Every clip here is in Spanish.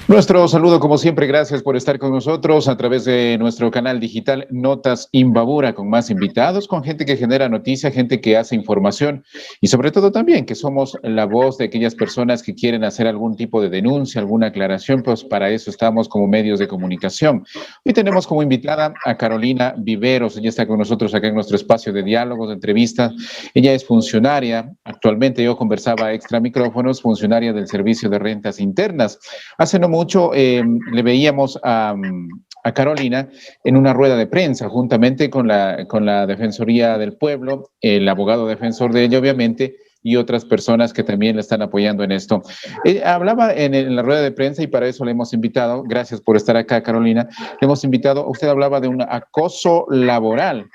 Nuestro saludo, como siempre, gracias por estar con nosotros a través de nuestro canal digital Notas Imbabura, con más invitados, con gente que genera noticia, gente que hace información y sobre todo también que somos la voz de aquellas personas que quieren hacer algún tipo de denuncia, alguna aclaración, pues para eso estamos como medios de comunicación. Hoy tenemos como invitada a Carolina Viveros, ella está con nosotros acá en nuestro espacio de diálogos, de entrevistas. Ella es funcionaria, actualmente yo conversaba extra micrófonos, funcionaria del Servicio de Rentas Internas. Hace no mucho le veíamos a Carolina en una rueda de prensa, juntamente con la Defensoría del Pueblo, el abogado defensor de ella, obviamente, y otras personas que también le están apoyando en esto. Hablaba en la rueda de prensa y para eso le hemos invitado, gracias por estar acá, Carolina, le hemos invitado, usted hablaba de un acoso laboral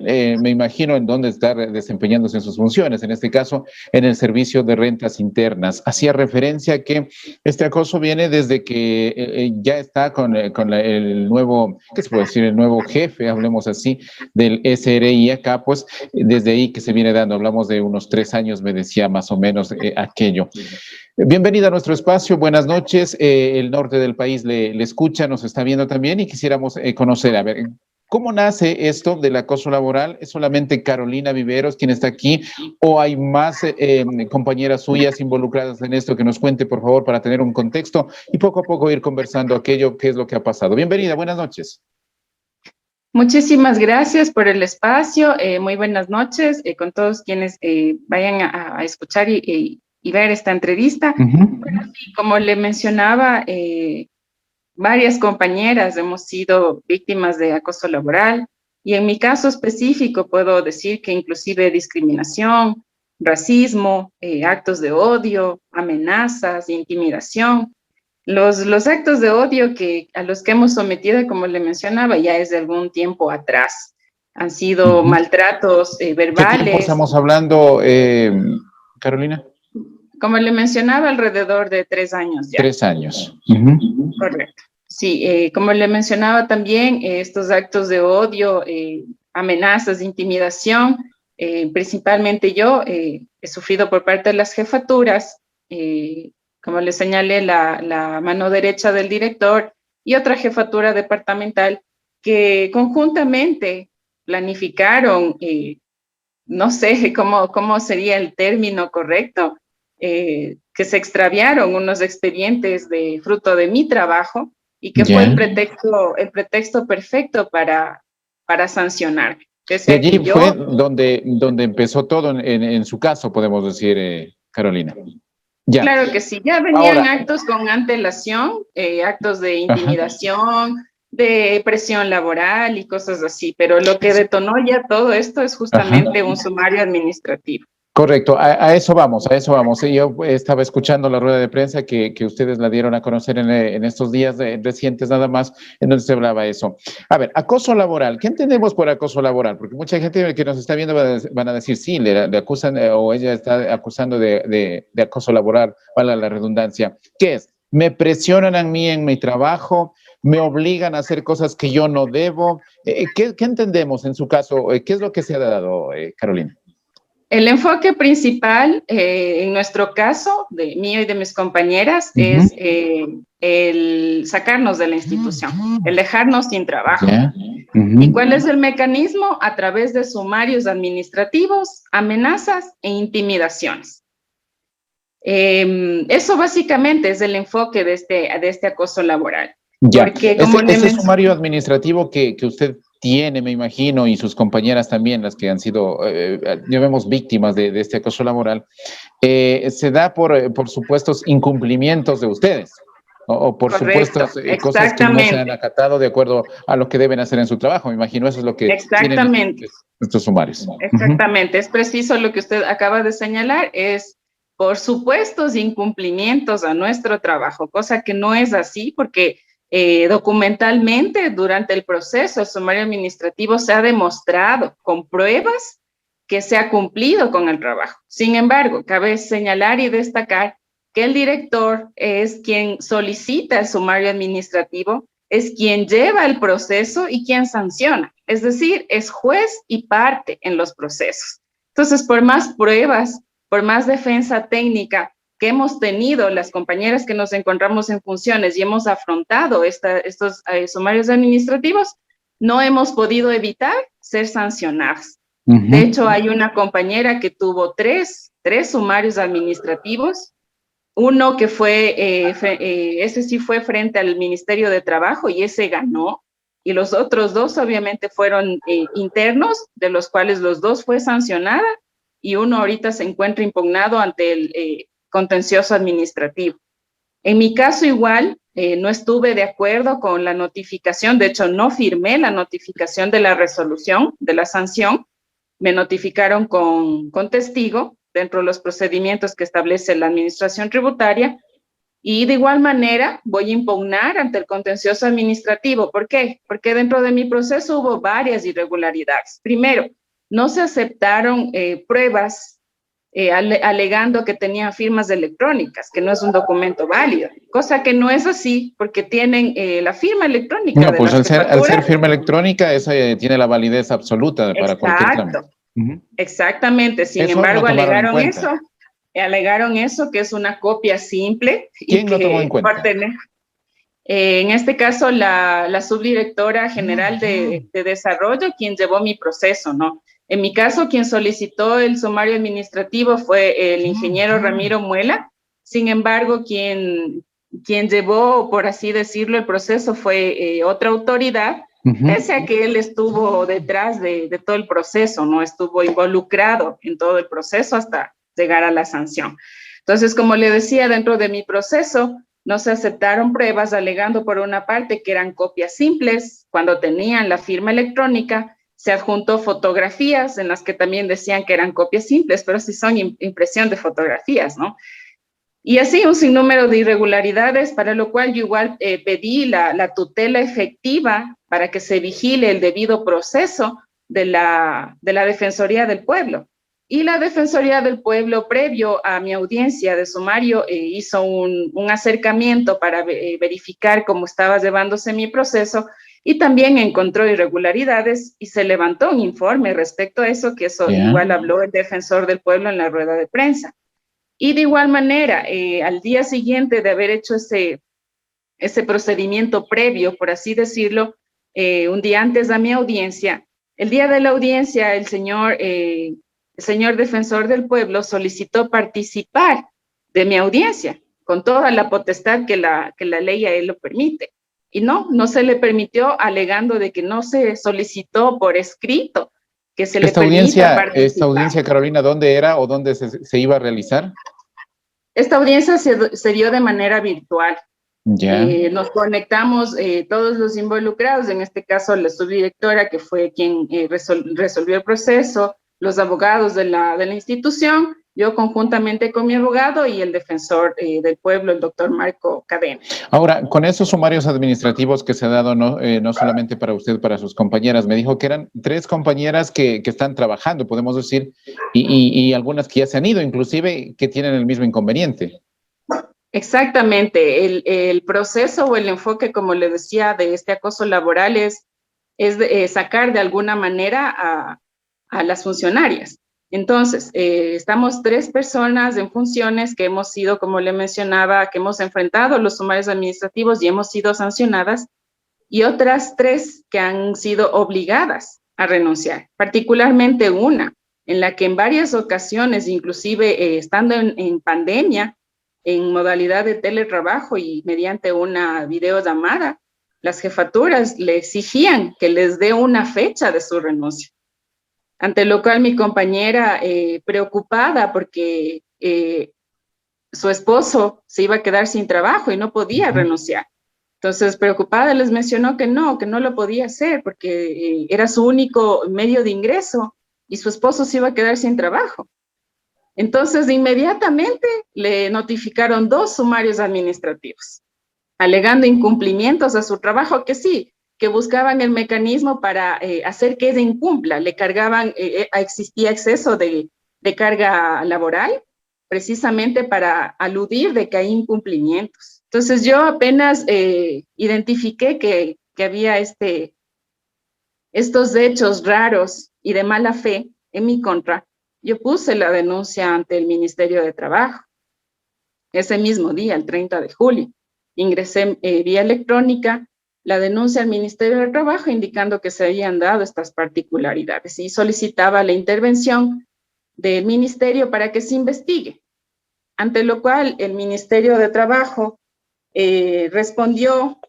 me imagino, en dónde está desempeñándose en sus funciones, en este caso, en el Servicio de Rentas Internas. Hacía referencia a que este acoso viene desde que ya está con el nuevo, ¿qué se puede decir? El nuevo jefe, hablemos así, del SRI acá, pues desde ahí que se viene dando, hablamos de unos 3 años, me decía más o menos aquello. Bienvenida a nuestro espacio, buenas noches. El norte del país le escucha, nos está viendo también y quisiéramos conocer, a ver, ¿cómo nace esto del acoso laboral? ¿Es solamente Carolina Viveros quien está aquí o hay más compañeras suyas involucradas en esto? Que nos cuente, por favor, para tener un contexto y poco a poco ir conversando aquello que es lo que ha pasado. Bienvenida, buenas noches. Muchísimas gracias por el espacio. Muy buenas noches con todos quienes vayan a escuchar y ver esta entrevista. Bueno, sí, como le mencionaba, varias compañeras hemos sido víctimas de acoso laboral y en mi caso específico puedo decir que inclusive discriminación, racismo, actos de odio, amenazas, intimidación. Los actos de odio a los que hemos sometido, como le mencionaba, ya es de algún tiempo atrás. Han sido maltratos verbales. ¿Qué tiempo estamos hablando, Carolina? Como le mencionaba, alrededor de 3 años ya. 3 años. Correcto. Sí, como le mencionaba también, estos actos de odio, amenazas, intimidación, principalmente yo he sufrido por parte de las jefaturas, como le señalé, la mano derecha del director y otra jefatura departamental que conjuntamente planificaron, no sé cómo sería el término correcto, que se extraviaron unos expedientes de fruto de mi trabajo y que fue el pretexto perfecto para sancionar. Y allí fue donde empezó todo en su caso, podemos decir, Carolina. Ya. Claro que sí, ya venían actos con antelación, actos de intimidación, de presión laboral y cosas así, pero lo que detonó ya todo esto es justamente un sumario administrativo. Correcto, a eso vamos, a eso vamos. Yo estaba escuchando la rueda de prensa que ustedes la dieron a conocer en estos días recientes nada más, en donde se hablaba eso. A ver, acoso laboral, ¿qué entendemos por acoso laboral? Porque mucha gente que nos está viendo van a decir, sí, le acusan o ella está acusando de acoso laboral, vale la redundancia. ¿Qué es? Me presionan a mí en mi trabajo, me obligan a hacer cosas que yo no debo. ¿Qué entendemos en su caso? ¿Qué es lo que se ha dado, Carolina? El enfoque principal, en nuestro caso, de mío y de mis compañeras, es el sacarnos de la institución, el dejarnos sin trabajo. ¿Y cuál es el mecanismo? A través de sumarios administrativos, amenazas e intimidaciones. Eso básicamente es el enfoque de este acoso laboral. Ya, porque, como ese sumario administrativo que usted tiene, me imagino, y sus compañeras también, las que han sido, llamemos víctimas de este acoso laboral, se da por supuestos incumplimientos de ustedes, o por supuestas cosas que no se han acatado de acuerdo a lo que deben hacer en su trabajo. Me imagino eso es lo que tienen estos sumarios. Exactamente, es preciso lo que usted acaba de señalar, es por supuestos incumplimientos a nuestro trabajo, cosa que no es así porque documentalmente durante el proceso, el sumario administrativo se ha demostrado con pruebas que se ha cumplido con el trabajo. Sin embargo, cabe señalar y destacar que el director es quien solicita el sumario administrativo, es quien lleva el proceso y quien sanciona. Es decir, es juez y parte en los procesos. Entonces, por más pruebas, por más defensa técnica que hemos tenido las compañeras que nos encontramos en funciones y hemos afrontado estos sumarios administrativos, no hemos podido evitar ser sancionadas. De hecho, hay una compañera que tuvo tres sumarios administrativos, uno que fue, ese sí fue frente al Ministerio de Trabajo y ese ganó, y los otros dos obviamente fueron internos, de los cuales los dos fue sancionada, y uno ahorita se encuentra impugnado ante el contencioso administrativo. En mi caso igual, no estuve de acuerdo con la notificación, de hecho no firmé la notificación de la resolución, de la sanción, me notificaron con testigo dentro de los procedimientos que establece la administración tributaria, y de igual manera voy a impugnar ante el contencioso administrativo. ¿Por qué? Porque dentro de mi proceso hubo varias irregularidades. Primero, no se aceptaron pruebas alegando que tenían firmas electrónicas, que no es un documento válido, cosa que no es así, porque tienen la firma electrónica No, de pues las al ser jefaturas. firma electrónica, esa tiene la validez absoluta para cualquier trámite. Exactamente, sin Eso embargo, no tomaron en cuenta. alegaron eso, que es una copia simple. ¿Quién Y no tomó en que cuenta? en este caso, la subdirectora general de desarrollo, quien llevó mi proceso, ¿no? En mi caso, quien solicitó el sumario administrativo fue el ingeniero Ramiro Muela. Sin embargo, quien llevó, por así decirlo, el proceso fue otra autoridad, pese a que él estuvo detrás de todo el proceso, ¿no? Estuvo involucrado en todo el proceso hasta llegar a la sanción. Entonces, como le decía, dentro de mi proceso, no se aceptaron pruebas, alegando por una parte que eran copias simples, cuando tenían la firma electrónica. Se adjuntó fotografías en las que también decían que eran copias simples, pero sí son impresión de fotografías, ¿no? Y así un sinnúmero de irregularidades, para lo cual yo igual pedí la tutela efectiva para que se vigile el debido proceso de la Defensoría del Pueblo. Y la Defensoría del Pueblo, previo a mi audiencia de sumario, hizo un acercamiento para verificar cómo estaba llevándose mi proceso, y también encontró irregularidades y se levantó un informe respecto a eso, que eso igual habló el Defensor del Pueblo en la rueda de prensa. Y de igual manera, al día siguiente de haber hecho ese procedimiento previo, por así decirlo, un día antes de mi audiencia, el día de la audiencia, el señor Defensor del Pueblo solicitó participar de mi audiencia con toda la potestad que la ley a él lo permite. Y no se le permitió, alegando de que no se solicitó por escrito que se le permita participar. ¿Esta audiencia, Carolina, dónde era o dónde se iba a realizar? Esta audiencia se dio de manera virtual. Nos conectamos todos los involucrados, en este caso la subdirectora, que fue quien resolvió el proceso, los abogados de la institución, yo conjuntamente con mi abogado y el defensor del pueblo, el doctor Marco Cadena. Ahora, con esos sumarios administrativos que se ha dado, no solamente para usted, para sus compañeras, me dijo que eran 3 compañeras que están trabajando, podemos decir, y algunas que ya se han ido, inclusive, que tienen el mismo inconveniente. Exactamente, el proceso o el enfoque, como le decía, de este acoso laboral es sacar de alguna manera a las funcionarias. Entonces, estamos 3 personas en funciones que hemos sido, como le mencionaba, que hemos enfrentado los sumarios administrativos y hemos sido sancionadas, y otras 3 que han sido obligadas a renunciar, particularmente una, en la que en varias ocasiones, inclusive estando en pandemia, en modalidad de teletrabajo y mediante una videollamada, las jefaturas le exigían que les dé una fecha de su renuncia. Ante lo cual mi compañera, preocupada porque su esposo se iba a quedar sin trabajo y no podía renunciar. Entonces, preocupada, les mencionó que no lo podía hacer porque era su único medio de ingreso y su esposo se iba a quedar sin trabajo. Entonces, inmediatamente le notificaron 2 sumarios administrativos, alegando incumplimientos a su trabajo, que sí, que buscaban el mecanismo para hacer que ella incumpla. Le cargaban, existía exceso de carga laboral, precisamente para aludir de que hay incumplimientos. Entonces, yo apenas identifiqué que había estos hechos raros y de mala fe en mi contra, yo puse la denuncia ante el Ministerio de Trabajo. ese mismo día, el 30 de julio. Ingresé vía electrónica la denuncia al Ministerio de Trabajo indicando que se habían dado estas particularidades y solicitaba la intervención del ministerio para que se investigue, ante lo cual el Ministerio de Trabajo respondió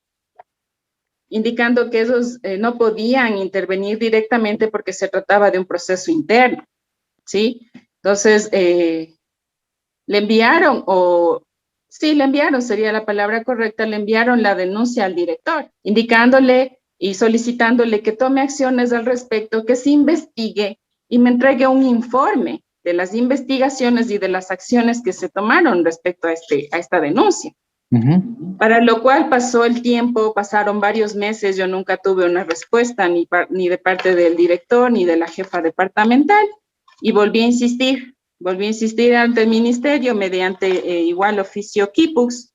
indicando que ellos no podían intervenir directamente porque se trataba de un proceso interno, ¿sí? Entonces, le enviaron, le enviaron, sería la palabra correcta, le enviaron la denuncia al director, indicándole y solicitándole que tome acciones al respecto, que se investigue y me entregue un informe de las investigaciones y de las acciones que se tomaron respecto a esta denuncia. Para lo cual pasó el tiempo, pasaron varios meses, yo nunca tuve una respuesta ni de parte del director ni de la jefa departamental y volví a insistir ante el ministerio mediante igual oficio Kipux,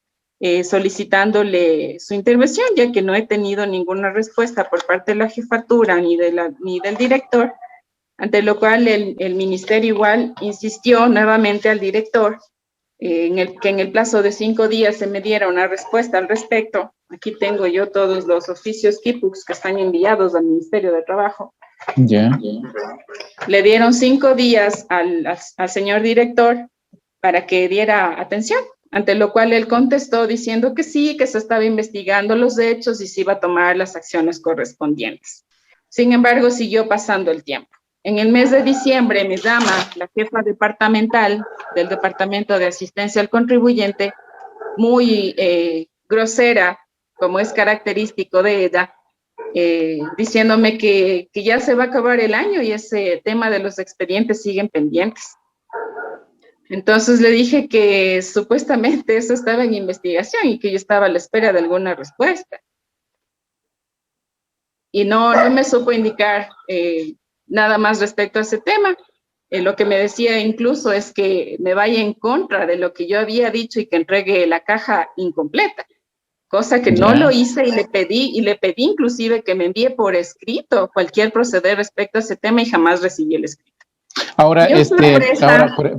solicitándole su intervención, ya que no he tenido ninguna respuesta por parte de la jefatura ni del director, ante lo cual el ministerio igual insistió nuevamente al director que en el plazo de 5 días se me diera una respuesta al respecto. Aquí tengo yo todos los oficios Kipux que están enviados al Ministerio de Trabajo. Ya. Le dieron 5 días al señor director para que diera atención, ante lo cual él contestó diciendo que sí, que se estaba investigando los hechos y se iba a tomar las acciones correspondientes. Sin embargo, siguió pasando el tiempo. En el mes de diciembre me llama la jefa departamental del Departamento de Asistencia al Contribuyente, muy grosera, como es característico de ella, diciéndome que ya se va a acabar el año y ese tema de los expedientes siguen pendientes. Entonces le dije que supuestamente eso estaba en investigación y que yo estaba a la espera de alguna respuesta. Y no me supo indicar nada más respecto a ese tema. Lo que me decía incluso es que me vaya en contra de lo que yo había dicho y que entregue la caja incompleta, cosa que no lo hice y le pedí inclusive que me envíe por escrito cualquier proceder respecto a ese tema y jamás recibí el escrito. Ahora,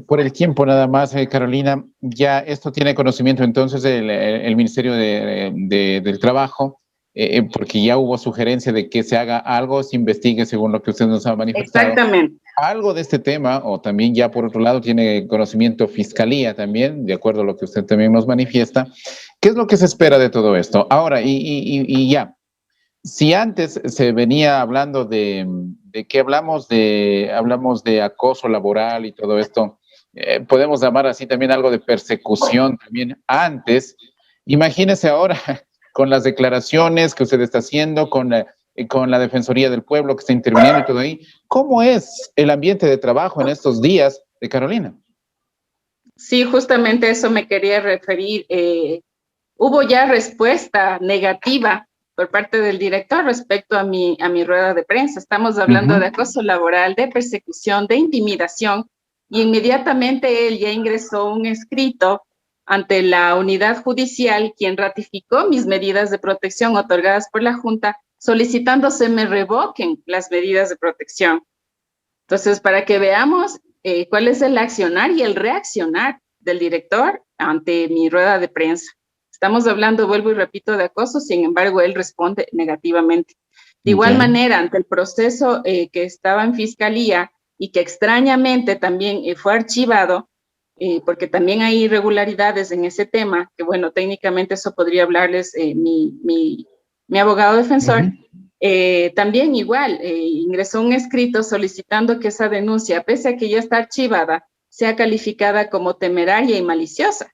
por el tiempo nada más, Carolina, ya esto tiene conocimiento entonces el Ministerio del Trabajo, porque ya hubo sugerencia de que se haga algo, se investigue según lo que usted nos ha manifestado. Exactamente. Algo de este tema, o también ya por otro lado tiene conocimiento Fiscalía también, de acuerdo a lo que usted también nos manifiesta. ¿Qué es lo que se espera de todo esto? Ahora, y ya, si antes se venía hablando de que hablamos de acoso laboral y todo esto, podemos llamar así también algo de persecución también antes, imagínese ahora con las declaraciones que usted está haciendo, con la Defensoría del Pueblo que está interviniendo y todo ahí, ¿cómo es el ambiente de trabajo en estos días de Carolina? Sí, justamente eso me quería referir. Hubo ya respuesta negativa por parte del director respecto a mi rueda de prensa. Estamos hablando de acoso laboral, de persecución, de intimidación, y inmediatamente él ya ingresó un escrito ante la unidad judicial, quien ratificó mis medidas de protección otorgadas por la Junta, solicitando se me revoquen las medidas de protección. Entonces, para que veamos cuál es el accionar y el reaccionar del director ante mi rueda de prensa. Estamos hablando, vuelvo y repito, de acoso, sin embargo, él responde negativamente. De igual manera, ante el proceso que estaba en Fiscalía y que extrañamente también fue archivado, porque también hay irregularidades en ese tema, que bueno, técnicamente eso podría hablarles mi abogado defensor, también igual ingresó un escrito solicitando que esa denuncia, pese a que ya está archivada, sea calificada como temeraria y maliciosa,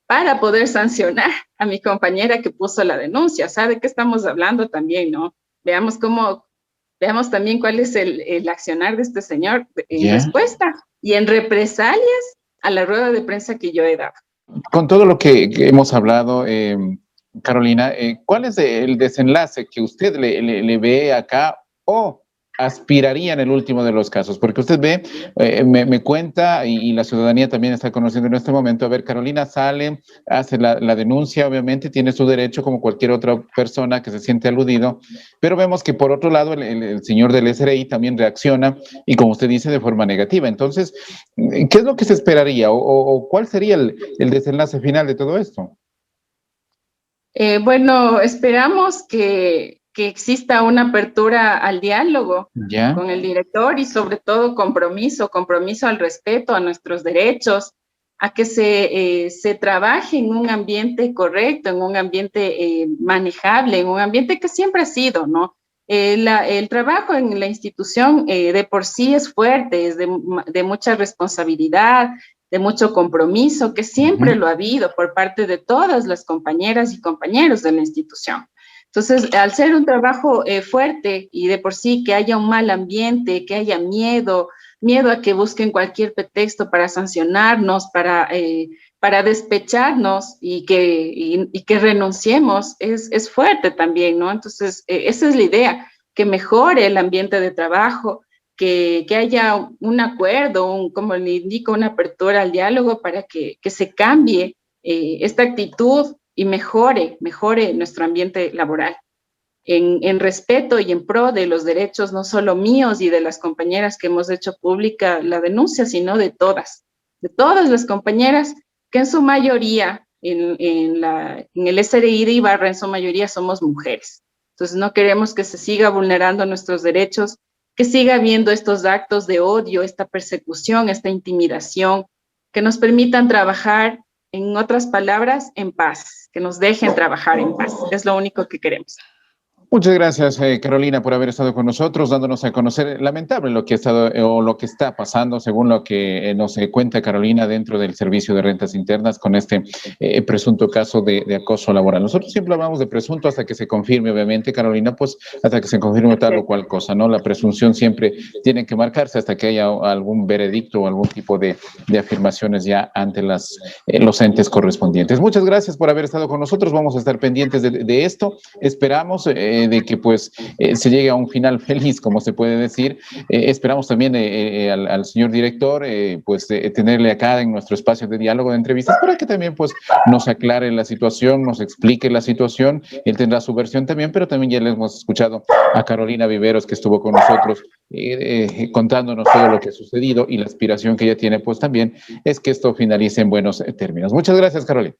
para poder sancionar a mi compañera que puso la denuncia. ¿Sabe de qué estamos hablando también, no? Veamos también cuál es el accionar de este señor en respuesta y en represalias a la rueda de prensa que yo he dado. Con todo lo que hemos hablado, Carolina, ¿cuál es el desenlace que usted le ve acá? O aspiraría en el último de los casos? Porque usted ve, me cuenta, y la ciudadanía también está conociendo en este momento, a ver, Carolina sale, hace la denuncia, obviamente tiene su derecho como cualquier otra persona que se siente aludido, pero vemos que por otro lado el señor del SRI también reacciona y como usted dice, de forma negativa. Entonces, ¿qué es lo que se esperaría o cuál sería el desenlace final de todo esto? Bueno, esperamos que exista una apertura al diálogo ¿Ya? con el director y sobre todo compromiso al respeto a nuestros derechos, a que se trabaje en un ambiente correcto, en un ambiente manejable, en un ambiente que siempre ha sido, ¿no? El trabajo en la institución de por sí es fuerte, es de mucha responsabilidad, de mucho compromiso, que siempre lo ha habido por parte de todas las compañeras y compañeros de la institución. Entonces, al ser un trabajo fuerte y de por sí que haya un mal ambiente, que haya miedo a que busquen cualquier pretexto para sancionarnos, para despecharnos y que renunciemos, es fuerte también, ¿no? Entonces, esa es la idea, que mejore el ambiente de trabajo, que haya un acuerdo, como le indico, una apertura al diálogo para que se cambie esta actitud y mejore nuestro ambiente laboral en respeto y en pro de los derechos, no solo míos y de las compañeras que hemos hecho pública la denuncia, sino de todas las compañeras que en su mayoría, en el SRI de Ibarra, en su mayoría somos mujeres. Entonces no queremos que se siga vulnerando nuestros derechos, que siga habiendo estos actos de odio, esta persecución, esta intimidación, que nos permitan trabajar, en otras palabras, en paz, que nos dejen trabajar en paz. Es lo único que queremos. Muchas gracias, Carolina, por haber estado con nosotros, dándonos a conocer lamentable lo que ha estado o lo que está pasando, según lo que nos cuenta Carolina dentro del Servicio de Rentas Internas con este presunto caso de acoso laboral. Nosotros siempre hablamos de presunto hasta que se confirme, obviamente, Carolina, pues hasta que se confirme tal o cual cosa, ¿no? La presunción siempre tiene que marcarse hasta que haya algún veredicto o algún tipo de afirmaciones ya ante los entes correspondientes. Muchas gracias por haber estado con nosotros. Vamos a estar pendientes de esto. Esperamos de que pues se llegue a un final feliz, como se puede decir. Esperamos también al señor director pues tenerle acá en nuestro espacio de diálogo de entrevistas para que también pues nos aclare la situación, nos explique la situación. Él tendrá su versión también, pero también ya le hemos escuchado a Carolina Viveros que estuvo con nosotros contándonos todo lo que ha sucedido y la aspiración que ella tiene pues también es que esto finalice en buenos términos. Muchas gracias, Carolina.